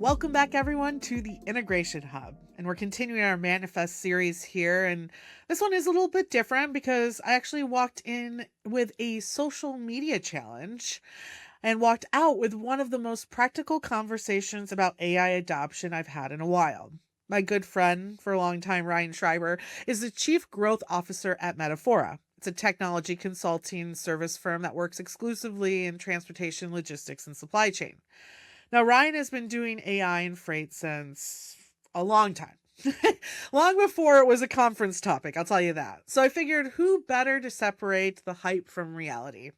Welcome back, everyone, to the Integration Hub. And we're continuing our Manifest series here. And this one is a little bit different because I actually walked in with a social media challenge and walked out with one of the most practical conversations about AI adoption I've had in a while. My good friend for a long time, Ryan Schreiber, is the Chief Growth Officer at Metafora. It's a technology consulting service firm that works exclusively in transportation, logistics, and supply chain. Now, Ryan has been doing AI and freight since a long time. Long before it was a conference topic, I'll tell you that. So I figured who better to separate the hype from reality?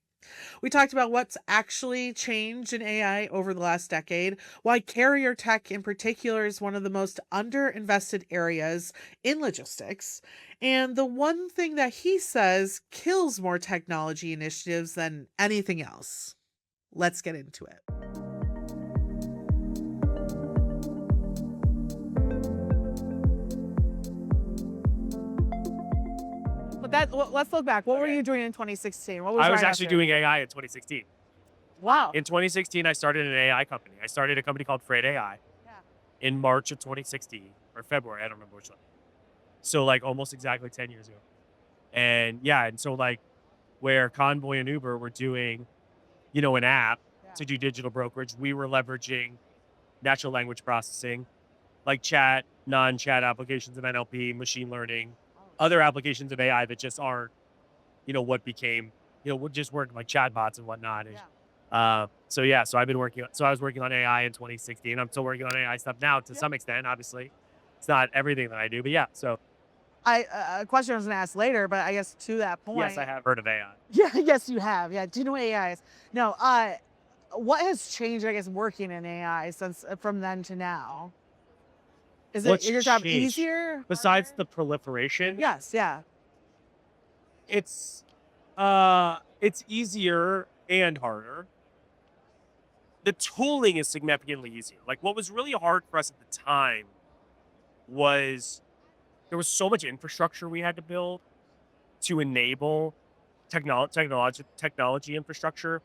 We talked about what's actually changed in AI over the last decade, why carrier tech in particular is one of the most underinvested areas in logistics, and the one thing that he says kills more technology initiatives than anything else. Let's get into it. Let's look back. What were you doing in 2016? What was I was right actually after? doing AI in 2016. Wow. In 2016, I started an AI company. I started a company called Freight AI Yeah. in March of 2016 or February. I don't remember which one. So like almost exactly 10 years ago. And yeah, and so like where Convoy and Uber were doing, an app Yeah. to do digital brokerage, we were leveraging natural language processing, like chat, non-chat applications of NLP, machine learning, Oh, other applications of AI that just aren't, what became, would just work like chatbots and whatnot. yeah. So I was working on AI in 2016. I'm still working on AI stuff now to Yeah. some extent, obviously. It's not everything that I do, but yeah. So A question I was gonna ask later, but I guess to that yes, point. I have heard of AI. Yeah, yes, you have. Yeah. Do you know what AI is? No. What has changed? I guess working in AI since from then to now. Is it What's your job changed easier? besides Harder? the proliferation? Yes. Yeah. It's it's easier and harder. The tooling is significantly easier. Like what was really hard for us at the time was there was so much infrastructure we had to build to enable technology infrastructure,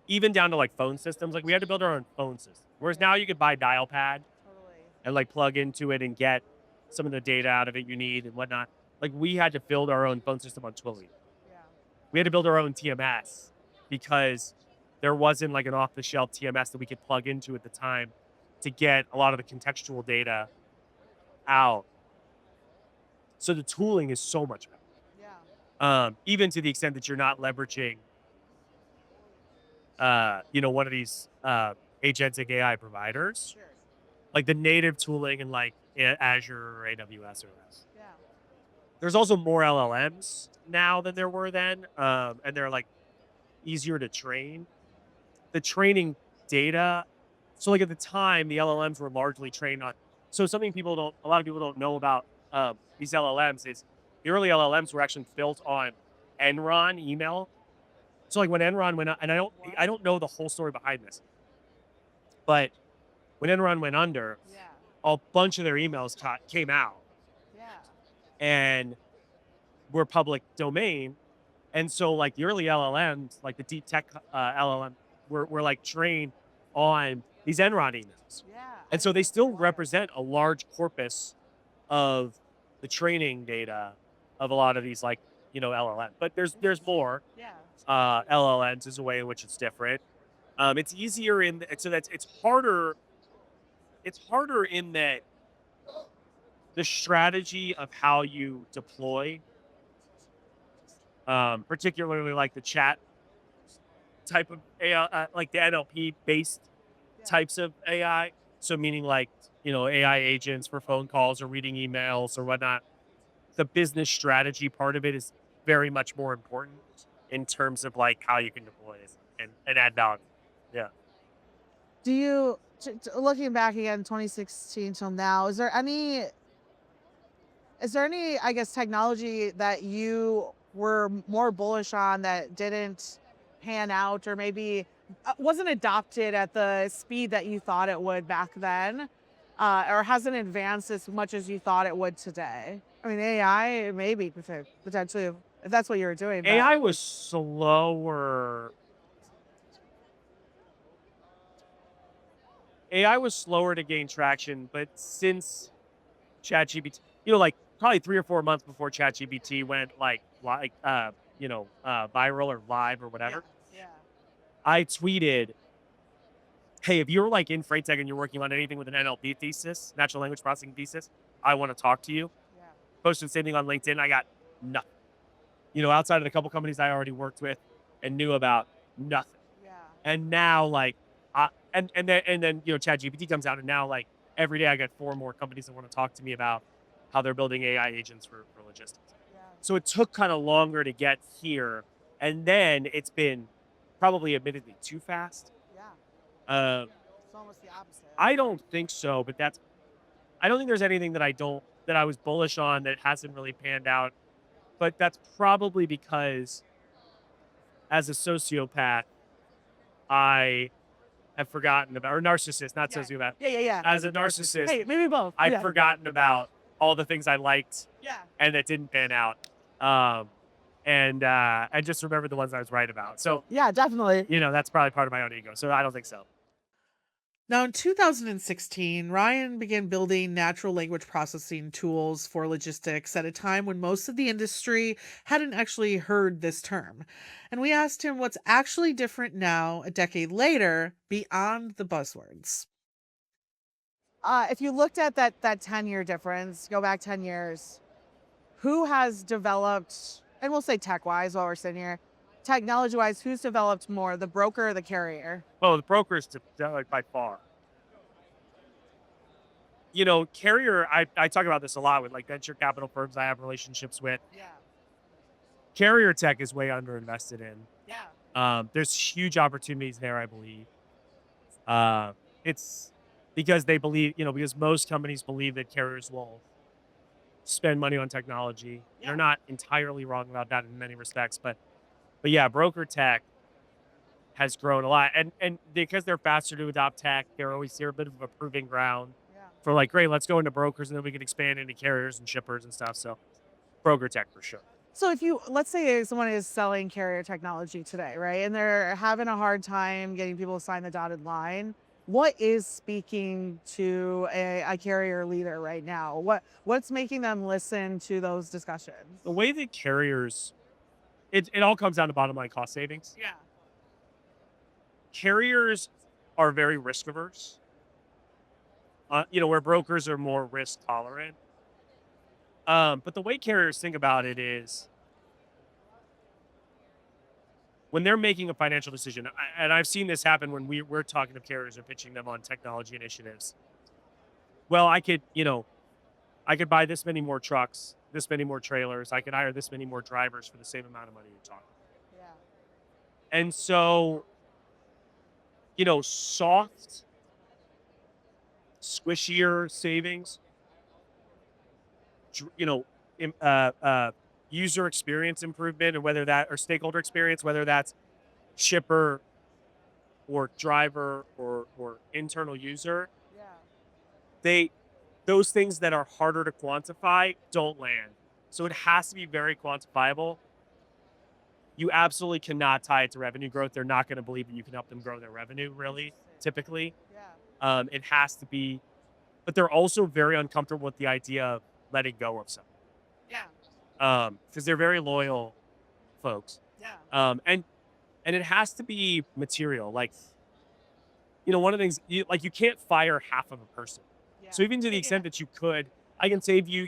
even down to like phone systems. Like we had to build our own phone system. Whereas now you could buy dial pad Totally. and like plug into it and get some of the data out of it you need and whatnot. Like we had to build our own phone system on Twilio. Yeah. We had to build our own TMS because there wasn't like an off the shelf TMS that we could plug into at the time to get a lot of the contextual data out. So the tooling is so much better. Yeah. Even to the extent that you're not leveraging one of these agentic AI providers, Sure. like the native tooling in like Azure or AWS or less. Yeah. There's also more LLMs now than there were then, and they're like easier to train. The training data, so like at the time, the LLMs were largely trained on. So something a lot of people don't know about these LLMs is the early LLMs were actually built on Enron email. So like when Enron went, and I What? don't know the whole story behind this, but when Enron went under, Yeah. a bunch of their emails came out Yeah. and were public domain. And so like the early LLMs, like the deep tech LLM, were like trained on these Enron emails. Yeah. And I so think they that's still wild. represent a large corpus of the training data of a lot of these like, LLM. But there's more. Yeah. LLMs is a way in which it's different. It's easier so that's it's harder in that the strategy of how you deploy, particularly like the chat type of AI, like the NLP based Yeah. types of AI. So meaning like, AI agents for phone calls or reading emails or whatnot. The business strategy part of it is very much more important in terms of like how you can deploy it and add value. Yeah. Do you, looking back again, 2016 till now, is there any, I guess, technology that you were more bullish on that didn't pan out or maybe wasn't adopted at the speed that you thought it would back then, or hasn't advanced as much as you thought it would today? I mean, AI maybe potentially if that's what you were doing, but AI was slower. AI was slower to gain traction, but since ChatGPT, like probably 3 or 4 months before ChatGPT went viral or live or Yeah, whatever, yeah, I tweeted, "Hey, if you're like in freight tech and you're working on anything with an NLP thesis, natural language processing thesis, I want to talk to you." yeah, Posted the same thing on LinkedIn. I got nothing. Outside of the couple companies I already worked with and knew about, nothing. yeah. And now, like, and then ChatGPT comes out, and now like every day I get 4 more companies that want to talk to me about how they're building AI agents for logistics. Yeah, So it took kind of longer to get here, and then it's been probably admittedly too fast. yeah. Um, It's almost the opposite. I don't think so, but I don't think there's anything that I was bullish on that hasn't really panned out. But that's probably because as a sociopath, I have forgotten about, or narcissist, not Yeah, sociopath. yeah, yeah, yeah. As a narcissist, Hey, maybe both. I've Yeah, forgotten about all the things I liked yeah, and that didn't pan out. Um, and I just remember the ones I was right about. So, yeah, definitely. that's probably part of my own ego. So I don't think so. Now, in 2016, Ryan began building natural language processing tools for logistics at a time when most of the industry hadn't actually heard this term. And we asked him what's actually different now, a decade later, beyond the buzzwords. If you looked at that 10-year difference, go back 10 years, who has developed, and we'll say tech-wise while we're sitting here, technology-wise, who's developed more, the broker or the carrier? Well, the brokers like by far. Carrier, I talk about this a lot with like venture capital firms I have relationships with. Yeah, Carrier tech is way underinvested in. yeah, There's huge opportunities there, I believe. It's because they believe, because most companies believe that carriers will spend money on technology. They're yeah. not entirely wrong about that in many respects, but yeah, broker tech has grown a lot, and because they're faster to adopt tech, they're a bit of a proving ground Yeah. for like, great, let's go into brokers, and then we can expand into carriers and shippers and stuff. So broker tech for sure. So if you, let's say someone is selling carrier technology today, right? And they're having a hard time getting people to sign the dotted line. What is speaking to a carrier leader right now? What's making them listen to those discussions? The way that carriers, it all comes down to bottom line cost savings. Yeah. Carriers are very risk averse. Where brokers are more risk tolerant. But the way carriers think about it is when they're making a financial decision, and I've seen this happen when we're talking to carriers or pitching them on technology initiatives. Well, I could buy this many more trucks, this many more trailers. I could hire this many more drivers for the same amount of money you're talking. Yeah. And so, soft, squishier savings, dr- you know, user experience improvement, and whether that or stakeholder experience, whether that's shipper or driver or internal user, Yeah. they those things that are harder to quantify don't land. So it has to be very quantifiable. You absolutely cannot tie it to revenue growth. They're not going to believe that you can help them grow their revenue, really, Interesting. typically. Yeah. It has to be, but they're also very uncomfortable with the idea of letting go of something. Yeah. Because they're very loyal folks. Yeah. And it has to be material. Like, one of the things, you can't fire half of a person. Yeah. So even to the Yeah. extent that you could, I can save you,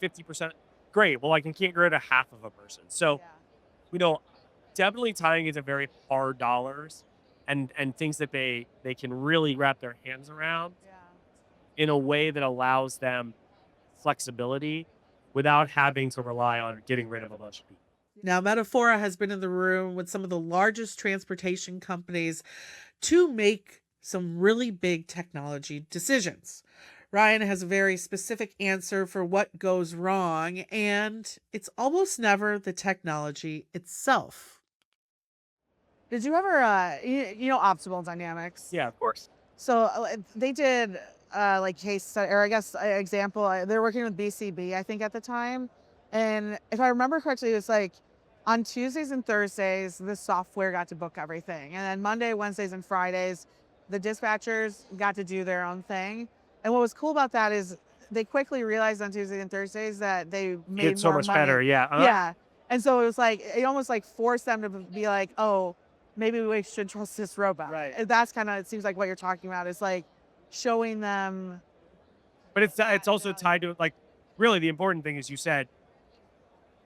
50%. Great. Well, I can't get rid of half of a person. So, Yeah. you know, definitely tying into very hard dollars and things that they can really wrap their hands around Yeah. in a way that allows them flexibility without having to rely on getting rid of a bunch of people. Now, Metafora has been in the room with some of the largest transportation companies to make some really big technology decisions. Ryan has a very specific answer for what goes wrong, and it's almost never the technology itself. Did you ever, optimal dynamics? Yeah, of course. So they did like case study, or I guess example. They're working with BCB, I think, at the time, and if I remember correctly, it was like on Tuesdays and Thursdays, the software got to book everything, and then Monday, Wednesdays, and Fridays, the dispatchers got to do their own thing. And what was cool about that is they quickly realized on Tuesdays and Thursdays that they made It's so more much better. money. Yeah. Yeah. And so it was like, it almost like forced them to be like, oh, maybe we should trust this robot. Right. And that's kind of, it seems like what you're talking about is like showing them But it's that it's also value. tied to like really the important thing is you said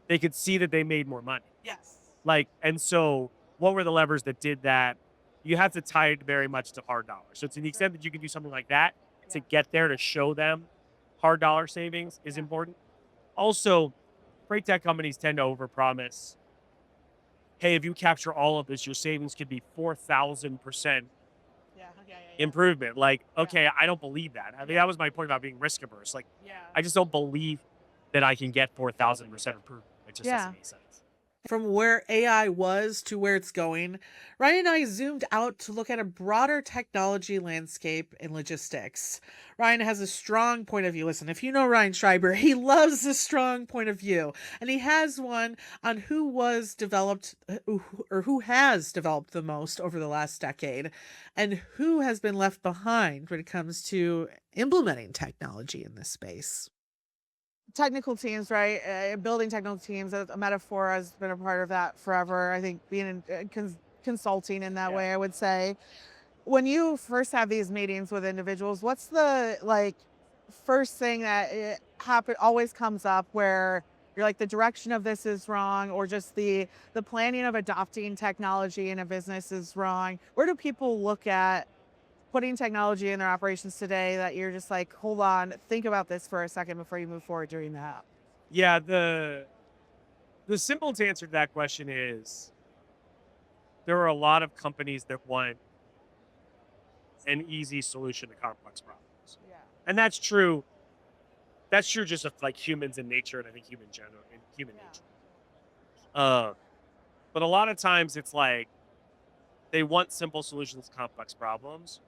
they could see that they made more money. Yes. Like, and so what were the levers that did that? You have to tie it very much to hard dollars. So to the extent that you can do something like that to Yeah. get there to show them hard dollar savings is Yeah. important. Also, freight tech companies tend to overpromise. Hey, if you capture all of this, your savings could be 4,000% Yeah. Yeah. Yeah. improvement. Like, Yeah. okay, I don't believe that. I mean, that was my point about being risk averse. Like, Yeah. I just don't believe that I can get 4,000% improvement. It just doesn't Yeah. make sense. From where AI was to where it's going, Ryan and I zoomed out to look at a broader technology landscape and logistics. Ryan has a strong point of view. Listen, if you know Ryan Schreiber, he loves a strong point of view, and he has one on who was developed or who has developed the most over the last decade and who has been left behind when it comes to implementing technology in this space. Technical teams, right? Building technical teams. Metafora has been a part of that forever. I think being in consulting in that Yeah. way, I would say. When you first have these meetings with individuals, what's the like first thing that always comes up where you're like the direction of this is wrong, or just the planning of adopting technology in a business is wrong? Where do people look at putting technology in their operations today that you're just like, hold on, think about this for a second before you move forward doing that? Yeah, the simple answer to that question is there are a lot of companies that want an easy solution to complex problems. Yeah. And that's true. That's true just of like humans in nature and I think human Yeah. nature. Uh, but a lot of times it's like they want simple solutions to complex problems.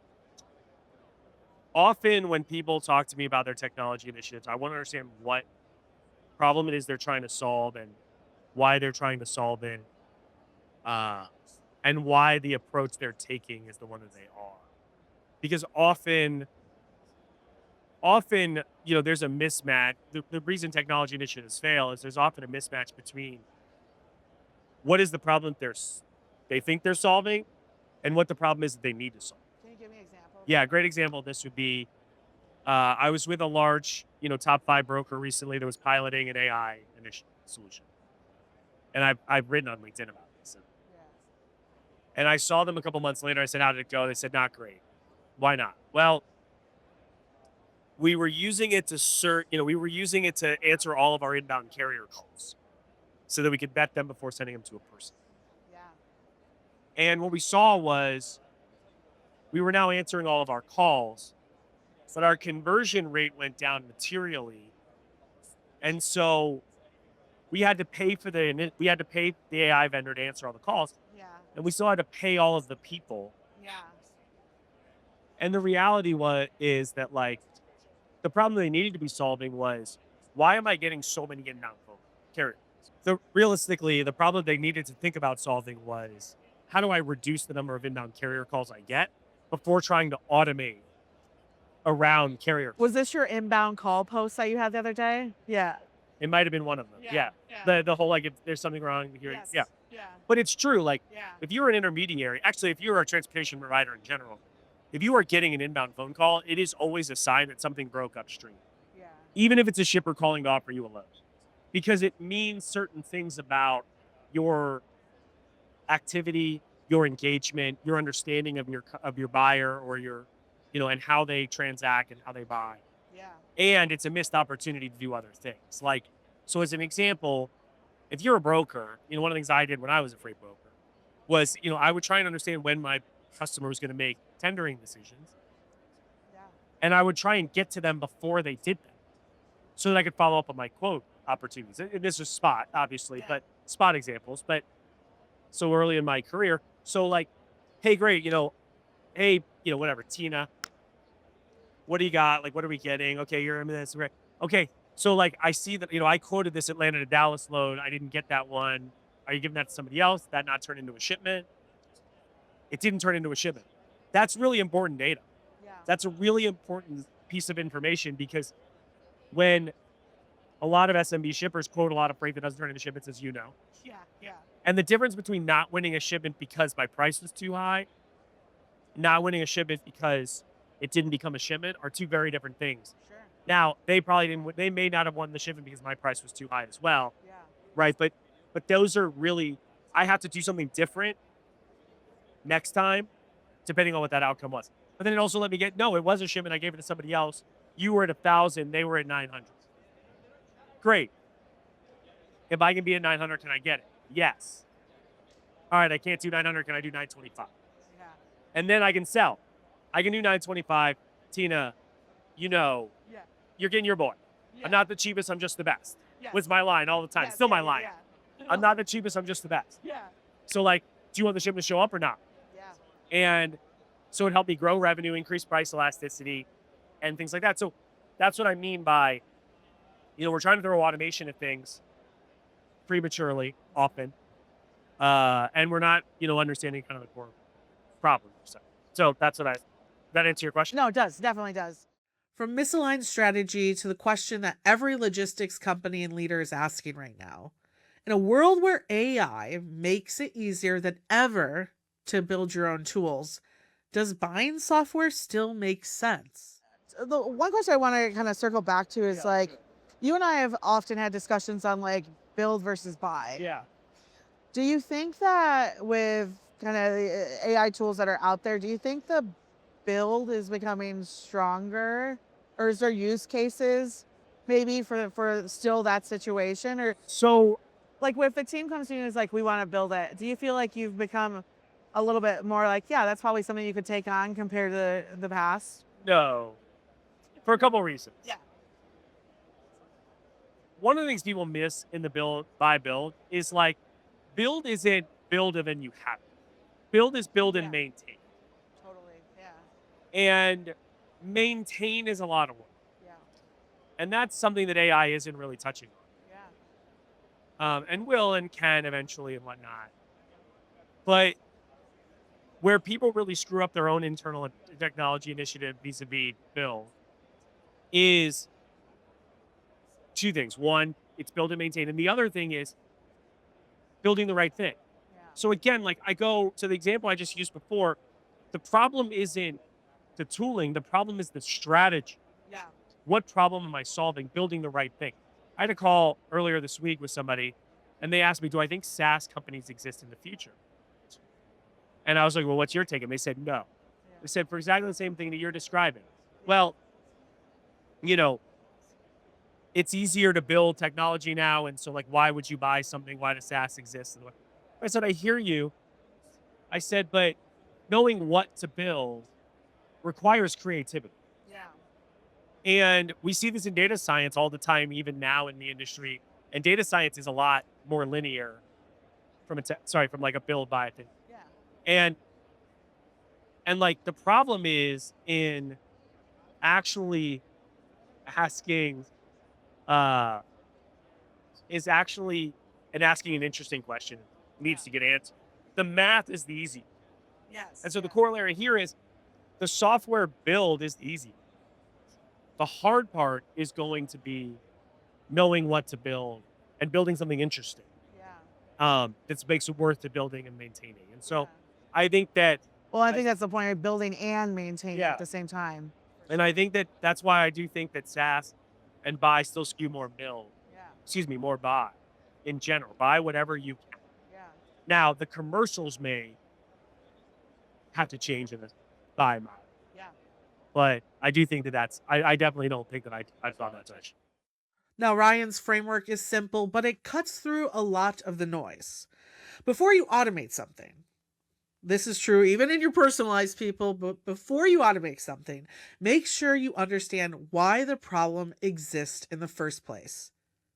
Often when people talk to me about their technology initiatives, I want to understand what problem it is they're trying to solve and why they're trying to solve it. Uh, and why the approach they're taking is the one that they are. Because often, there's a mismatch. The reason technology initiatives fail is there's often a mismatch between what is the problem they think they're solving and what the problem is that they need to solve. Can you give me an example of Yeah, a that? great example of this would be I was with a large, top 5 broker recently that was piloting an AI initiative solution. And I've written on LinkedIn about this. Yeah. And I saw them a couple months later. I said, how did it go? They said, not great. Why not? Well, we were using it we were using it to answer all of our inbound carrier calls so that we could vet them before sending them to a person. Yeah. And what we saw was we were now answering all of our calls, but our conversion rate went down materially. And so we had to pay the AI vendor to answer all the calls, Yeah. and we still had to pay all of the people. Yeah. And the reality is that like the problem they needed to be solving was why am I getting so many inbound phone carriers? Realistically, the problem they needed to think about solving was how do I reduce the number of inbound carrier calls I get before trying to automate around carrier Was calls. this your inbound call post that you had the other day? Yeah. It might have been one of them. Yeah. Yeah. Yeah. The whole like if there's something wrong here. Yes. Yeah. Yeah. But it's true. Like Yeah. if you're an intermediary, actually, if you're a transportation provider in general, if you are getting an inbound phone call, it is always a sign that something broke upstream, Yeah. even if it's a shipper calling to offer you a load, because it means certain things about your activity, your engagement, your understanding of your buyer or and how they transact and how they buy. Yeah. And it's a missed opportunity to do other things. Like, so as an example, if you're a broker, one of the things I did when I was a freight broker was, I would try and understand when my customer was going to make tendering decisions, Yeah. and I would try and get to them before they did them so that I could follow up on my quote opportunities. And this is spot, obviously, Yeah. but spot examples. But so early in my career, so like, hey, great, hey, whatever, Tina, what do you got? Like, what are we getting? Okay, you're in this. Right. Okay. So like I see that, I quoted this Atlanta to Dallas load. I didn't get that one. Are you giving that to somebody else? That not turn into a shipment? It didn't turn into a shipment. That's really important data. Yeah. That's a really important piece of information because when a lot of SMB shippers quote a lot of freight that doesn't turn into shipments, as you know. Yeah. Yeah. And the difference between not winning a shipment because my price was too high, not winning a shipment because it didn't become a shipment are two very different things. Sure. Now, they probably didn't, they may not have won the shipment because my price was too high as well. Yeah. Right. But those are really, I have to do something different next time, depending on what that outcome was. But then it also let me get, no, it was a shipment. I gave it to somebody else. You were at 1,000. They were at 900. Great. If I can be at 900, can I get it? Yes. All right. I can't do 900. Can I do 925? Yeah. And then I can sell. I can do 925. Tina, you know, Yeah. you're getting your boy. Yeah. I'm not the cheapest. I'm just the best. Yes. Was my line all the time. Yes, Still yeah, my line. Yeah. I'm not the cheapest. I'm just the best. Yeah. So, like, do you want the shipment to show up or not? Yeah. And so it helped me grow revenue, increase price elasticity, and things like that. So that's what I mean by, we're trying to throw automation at things prematurely, often, and we're not, understanding kind of the core problem. So that's what that answer your question? No, it does. Definitely does. From misaligned strategy to the question that every logistics company and leader is asking right now. In a world where AI makes it easier than ever to build your own tools, does buying software still make sense? The one question I want to kind of circle back to is like, you and I have often had discussions on like build versus buy. Yeah. Do you think that with kind of the AI tools that are out there, do you think the build is becoming stronger, or is there use cases maybe for still that situation? Or So like if the team comes to you and is like, we want to build it, do you feel like you've become a little bit more like, yeah, that's probably something you could take on compared to the past? no, for a couple of reasons. Yeah. One of the things people miss in the build is like, build isn't build and then you have it. Build is build and Yeah. maintain. Totally. Yeah. And maintain is a lot of work. Yeah. And that's something that AI isn't really touching Yeah. on. And will and can eventually and whatnot. But where people really screw up their own internal technology initiative vis-a-vis build is two things. One, it's build and maintain. And the other thing is building the right thing. Yeah. So again, like I go to the example I just used before, the problem isn't the tooling, the problem is the strategy. Yeah. What problem am I solving? Building the right thing. I had a call earlier this week with somebody, and they asked me, do I think SaaS companies exist in the future? And I was like, well, what's your take? And they said, no. They said, for exactly the same thing that you're describing. Well, it's easier to build technology now, and so, like, why would you buy something? Why does SaaS exist? I said, I hear you. I said, but knowing what to build requires creativity. Yeah. And we see this in data science all the time, even now in the industry. And data science is a lot more linear from like a build buy thing. Yeah. And like the problem is in actually asking asking an interesting question needs to get answered. The math is the easy. Yes. And so the corollary here is the software build is the easy. The hard part is going to be knowing what to build and building something interesting. Yeah. That makes it worth the building and maintaining. And so Yeah. I think that, Well, I think that's the point of building and maintaining Yeah. at the same time. and I think that that's why I do think that SaaS and buy still skew more Yeah. more buy in general. Buy whatever you can. Yeah. Now, the commercials may have to change in the buy model. Yeah. But I do think I definitely don't think that I've thought that much. Now, Ryan's framework is simple, but it cuts through a lot of the noise. Before you automate something, this is true even in your personalized people, but before you automate something, make sure you understand why the problem exists in the first place.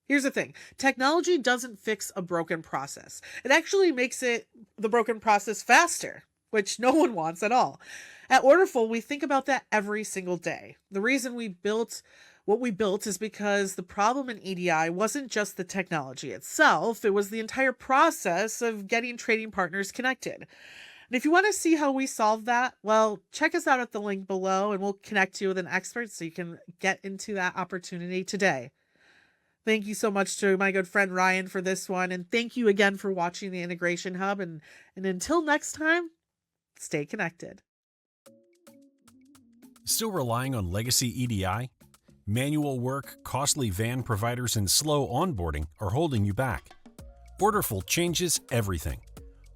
Here's the thing. Technology doesn't fix a broken process. It actually makes the broken process faster, which no one wants at all. At Orderful, we think about that every single day. The reason we built what we built is because the problem in EDI wasn't just the technology itself, it was the entire process of getting trading partners connected. And if you want to see how we solve that, well, check us out at the link below and we'll connect you with an expert so you can get into that opportunity today. Thank you so much to my good friend Ryan for this one. And thank you again for watching the Integration Hub. And until next time, stay connected. Still relying on legacy EDI? Manual work, costly van providers, and slow onboarding are holding you back. Orderful changes everything.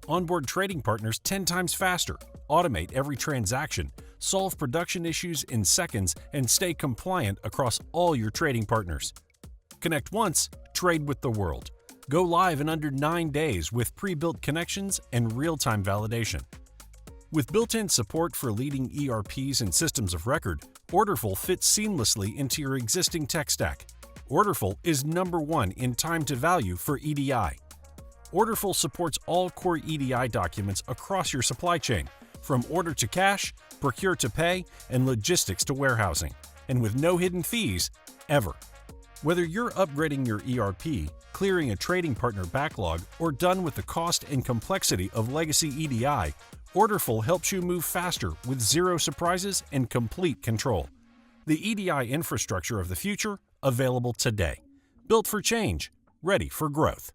Onboard trading partners 10 times faster, automate every transaction, solve production issues in seconds, and stay compliant across all your trading partners. Connect once, trade with the world. Go live in under 9 days with pre-built connections and real-time validation. With built-in support for leading ERPs and systems of record, Orderful fits seamlessly into your existing tech stack. Orderful is #1 in time to value for EDI. Orderful supports all core EDI documents across your supply chain, from order to cash, procure to pay, and logistics to warehousing, and with no hidden fees, ever. Whether you're upgrading your ERP, clearing a trading partner backlog, or done with the cost and complexity of legacy EDI, Orderful helps you move faster with zero surprises and complete control. The EDI infrastructure of the future, available today. Built for change, ready for growth.